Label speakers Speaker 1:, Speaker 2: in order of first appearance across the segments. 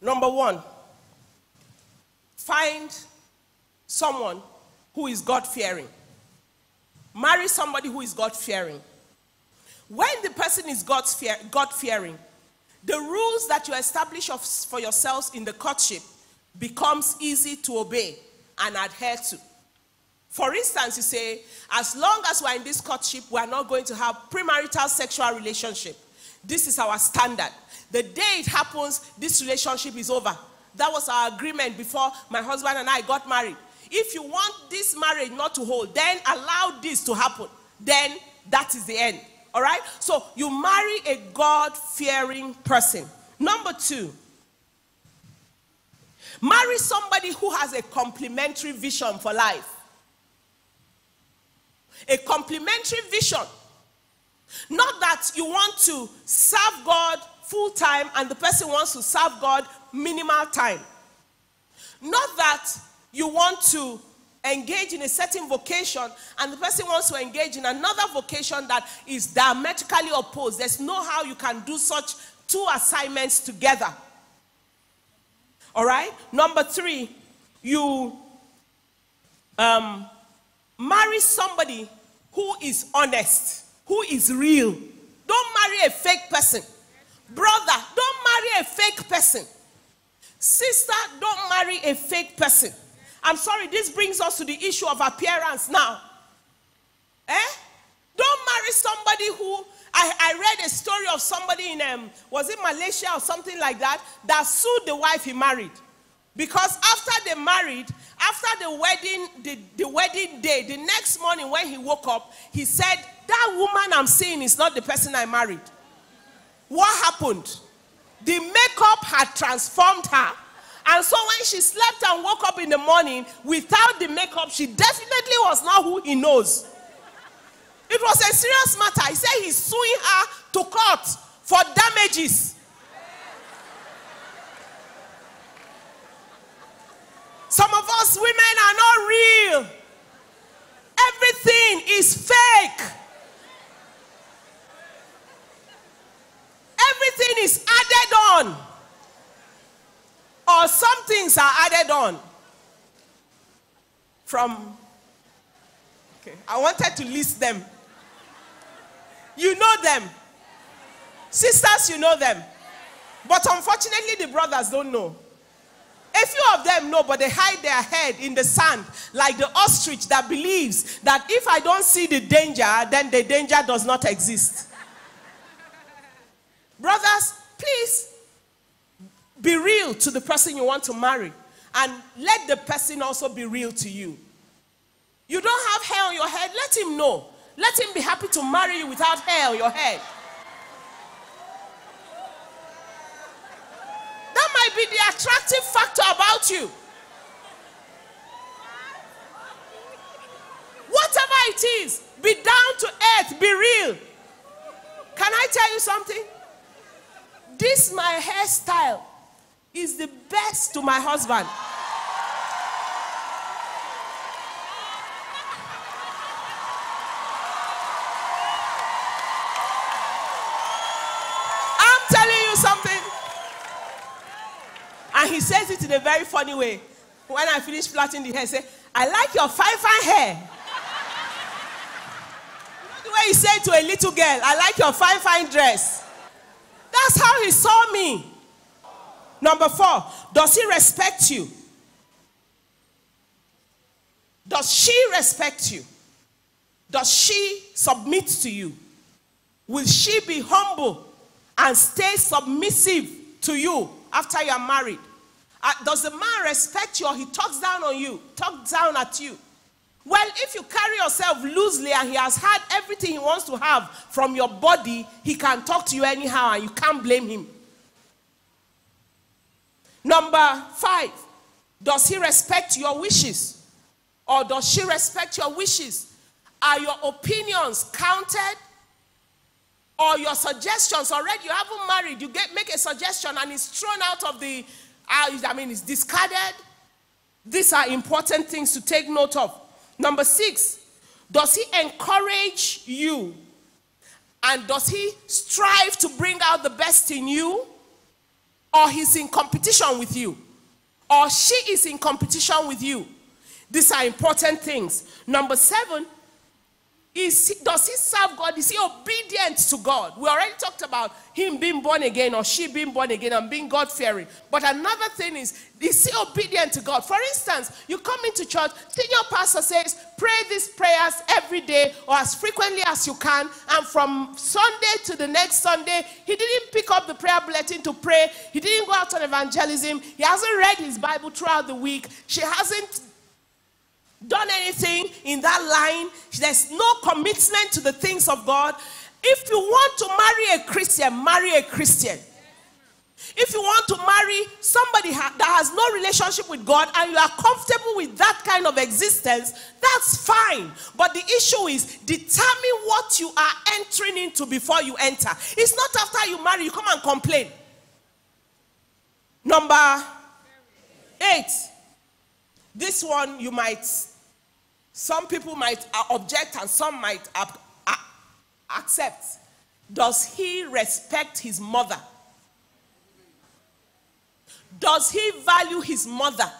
Speaker 1: Number one, find someone who is God-fearing. Marry somebody who is God-fearing. When the person is God-fearing, the rules that you establish for yourselves in the courtship becomes easy to obey and adhere to. For instance, you say, as long as we're in this courtship, we're not going to have premarital sexual relationship. This is our standard. The day it happens, this relationship is over. That was our agreement before my husband and I got married. If you want this marriage not to hold, then allow this to happen. Then that is the end. All right? So you marry a God-fearing person. Number two, marry somebody who has a complementary vision for life. A complementary vision. Not that you want to serve God full time and the person wants to serve God minimal time. Not that you want to engage in a certain vocation and the person wants to engage in another vocation that is diametrically opposed. There's no how you can do such two assignments together. All right? Number three, you marry somebody who is honest, who is real. Don't marry a fake person. Brother, don't marry a fake person. Sister, don't marry a fake person. I'm sorry, this brings us to the issue of appearance now. Don't marry somebody who, I read a story of somebody in, was it Malaysia or something like that, that sued the wife he married. Because after they married, after the wedding day, the next morning when he woke up, he said, that woman I'm seeing is not the person I married. What happened? The makeup had transformed her. And so when she slept and woke up in the morning without the makeup, she definitely was not who he knows. It was a serious matter. He said he's suing her to court for damages. Some of us women are not real. Everything is fake. Everything is added on. Or some things are added on. Okay, I wanted to list them. You know them. Sisters, you know them. But unfortunately, the brothers don't know. A few of them know, but they hide their head in the sand like the ostrich that believes that if I don't see the danger, then the danger does not exist. Brothers, please be real to the person you want to marry. And let the person also be real to you. You don't have hair on your head, let him know. Let him be happy to marry you without hair on your head. That might be the attractive factor about you. Whatever it is, be down to earth, be real. Can I tell you something? This my hairstyle is the best to my husband. I'm telling you something. And he says it in a very funny way. When I finish plaiting the hair, say, I like your fine hair. You know the way he said to a little girl, I like your fine dress. That's how he saw me. Number 4, does he respect you? Does she respect you? Does she submit to you? Will she be humble and stay submissive to you after you are married? Does the man respect you or he talks down on you, talks down at you? Well, if you carry yourself loosely and he has had everything he wants to have from your body, he can talk to you anyhow and you can't blame him. Number 5, does he respect your wishes? Or does she respect your wishes? Are your opinions counted? Or your suggestions, already you haven't married, you make a suggestion and it's thrown out of the, it's discarded? These are important things to take note of. Number 6, does he encourage you? And does he strive to bring out the best in you? or he's in competition with you, or she is in competition with you. These are important things. Number 7, does he serve God? Is he obedient to God? We already talked about him being born again or she being born again and being God-fearing. But another thing is he obedient to God? For instance, you come into church, senior pastor says, pray these prayers every day or as frequently as you can, and from Sunday to the next Sunday, he didn't pick up the prayer bulletin to pray. He didn't go out on evangelism. He hasn't read his Bible throughout the week. She hasn't done anything in that line. There's no commitment to the things of God. If you want to marry a Christian, marry a Christian. If you want to marry somebody that has no relationship with God and you are comfortable with that kind of existence, that's fine. But the issue is determine what you are entering into before you enter. It's not after you marry, you come and complain. Number 8. This one some people might object and some might accept. Does he respect his mother? Does he value his mother?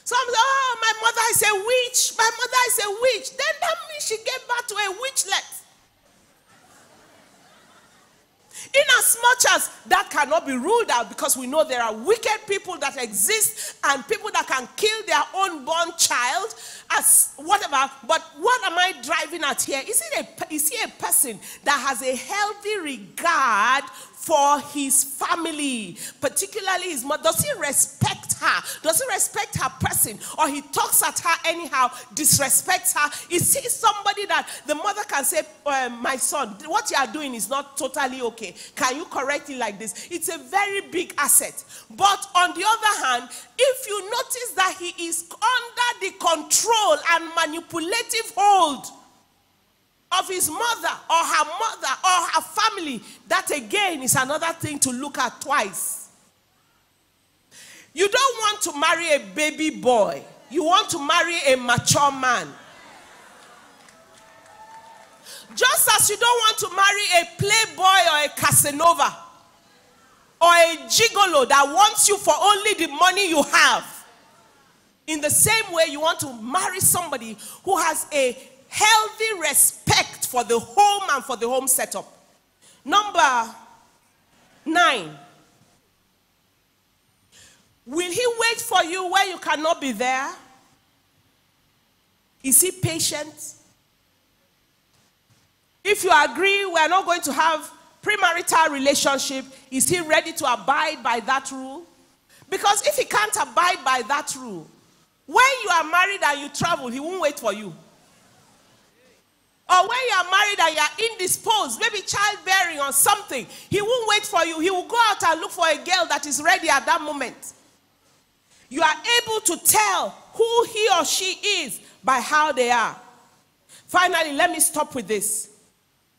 Speaker 1: Some say, oh, my mother is a witch. My mother is a witch. Then that means she gave birth to a witchlet. In as much as that cannot be ruled out, because we know there are wicked people that exist and people that can kill their own born child as whatever. But what am I driving at here? Is he a person that has a healthy regard for his family, particularly his mother? Does he respect her? Does he respect her person? Or he talks at her anyhow, disrespects her? Is he somebody that the mother can say, my son, what you are doing is not totally okay. Can you correct it like this? It's a very big asset. But on the other hand, if you notice that he is under the control and manipulative hold of his mother or her family, that again is another thing to look at twice. You don't want to marry a baby boy. You want to marry a mature man. Just as you don't want to marry a playboy or a Casanova or a gigolo that wants you for only the money you have. In the same way, you want to marry somebody who has a healthy respect for the home and for the home setup. Number 9. Will he wait for you where you cannot be there? Is he patient? If you agree we are not going to have premarital relationship, is he ready to abide by that rule? Because if he can't abide by that rule, when you are married and you travel, he won't wait for you. Or when you are married and you are indisposed, maybe childbearing or something, he won't wait for you. He will go out and look for a girl that is ready at that moment. You are able to tell who he or she is by how they are. Finally, let me stop with this.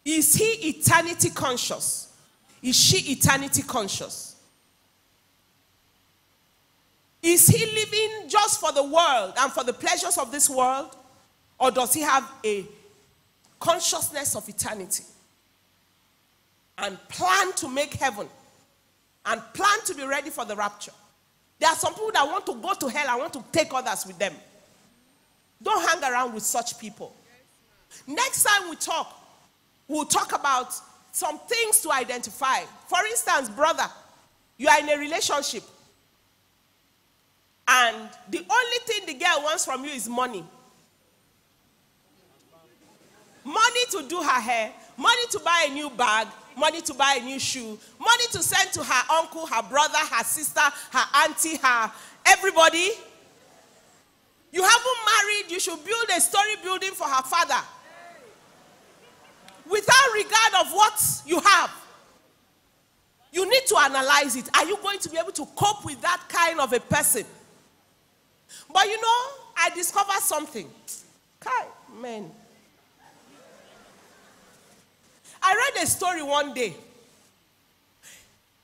Speaker 1: Is he eternity conscious? Is she eternity conscious? Is he living just for the world and for the pleasures of this world? Or does he have a consciousness of eternity and plan to make heaven and plan to be ready for the rapture? There are some people that want to go to hell and want to take others with them. Don't hang around with such people. Next time we talk, we'll talk about some things to identify. For instance, brother, you are in a relationship and the only thing the girl wants from you is money. Money to do her hair, money to buy a new bag, money to buy a new shoe, money to send to her uncle, her brother, her sister, her auntie, her everybody. You haven't married, you should build a story building for her father. Without regard of what you have. You need to analyze it. Are you going to be able to cope with that kind of a person? But you know, I discovered something. Man. I read a story one day.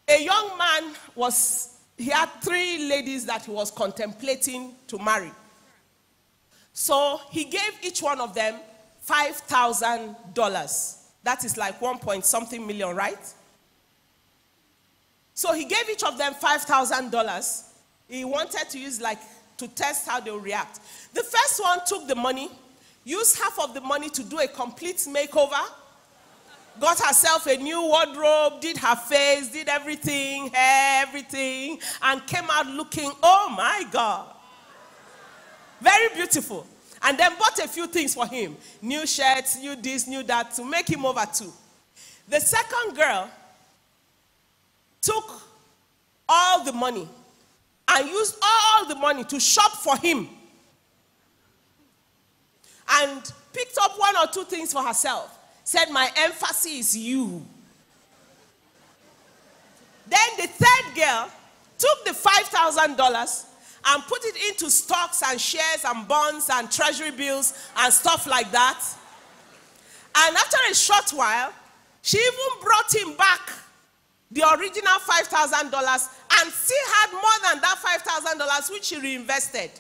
Speaker 1: A young man he had 3 ladies that he was contemplating to marry. So he gave each one of them $5,000. That is like 1 point something million, right? So he gave each of them $5,000. He wanted to use to test how they will react. The first one took the money, used half of the money to do a complete makeover, got herself a new wardrobe, did her face, did everything, hair, everything, and came out looking, oh my God, very beautiful. And then bought a few things for him, new shirts, new this, new that, to make him over too. The second girl took all the money and used all the money to shop for him and picked up one or two things for herself. Said, my emphasis is you. Then the third girl took the $5,000 and put it into stocks and shares and bonds and treasury bills and stuff like that. And after a short while, she even brought him back the original $5,000 and still had more than that $5,000 which she reinvested.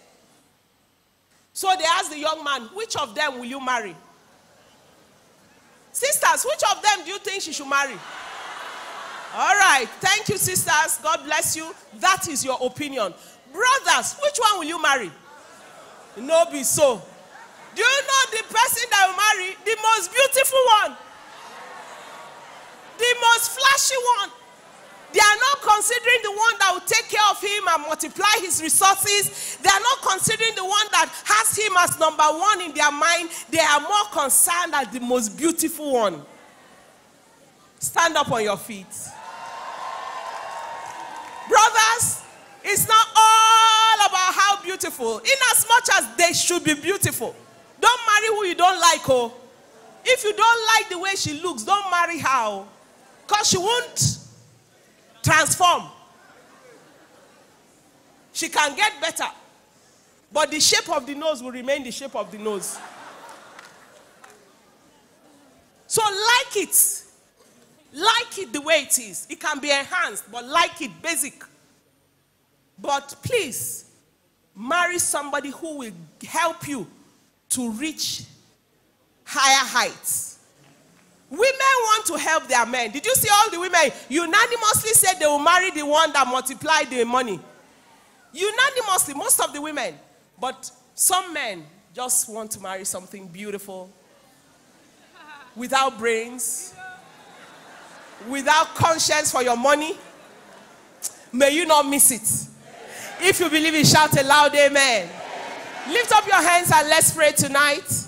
Speaker 1: So they asked the young man, which of them will you marry? Sisters, which of them do you think she should marry? All right. Thank you, sisters. God bless you. That is your opinion. Brothers, which one will you marry? No, be so. Do you know the person that will marry? The most beautiful one. The most flashy one. They are not considering the one that will take care of him and multiply his resources. They are not considering the one that has him as number one in their mind. They are more concerned as the most beautiful one. Stand up on your feet. Brothers, it's not all about how beautiful. In as much as they should be beautiful. Don't marry who you don't like, oh. If you don't like the way she looks, don't marry her. Because she won't transform. She can get better. But the shape of the nose will remain the shape of the nose. So like it. Like it the way it is. It can be enhanced, but like it basic. But please, marry somebody who will help you to reach higher heights. Women want to help their men. Did you see all the women unanimously said they will marry the one that multiplied the money? Unanimously, most of the women. But some men just want to marry something beautiful, without brains, without conscience for your money. May you not miss it. If you believe it, shout a loud amen. Lift up your hands and let's pray tonight.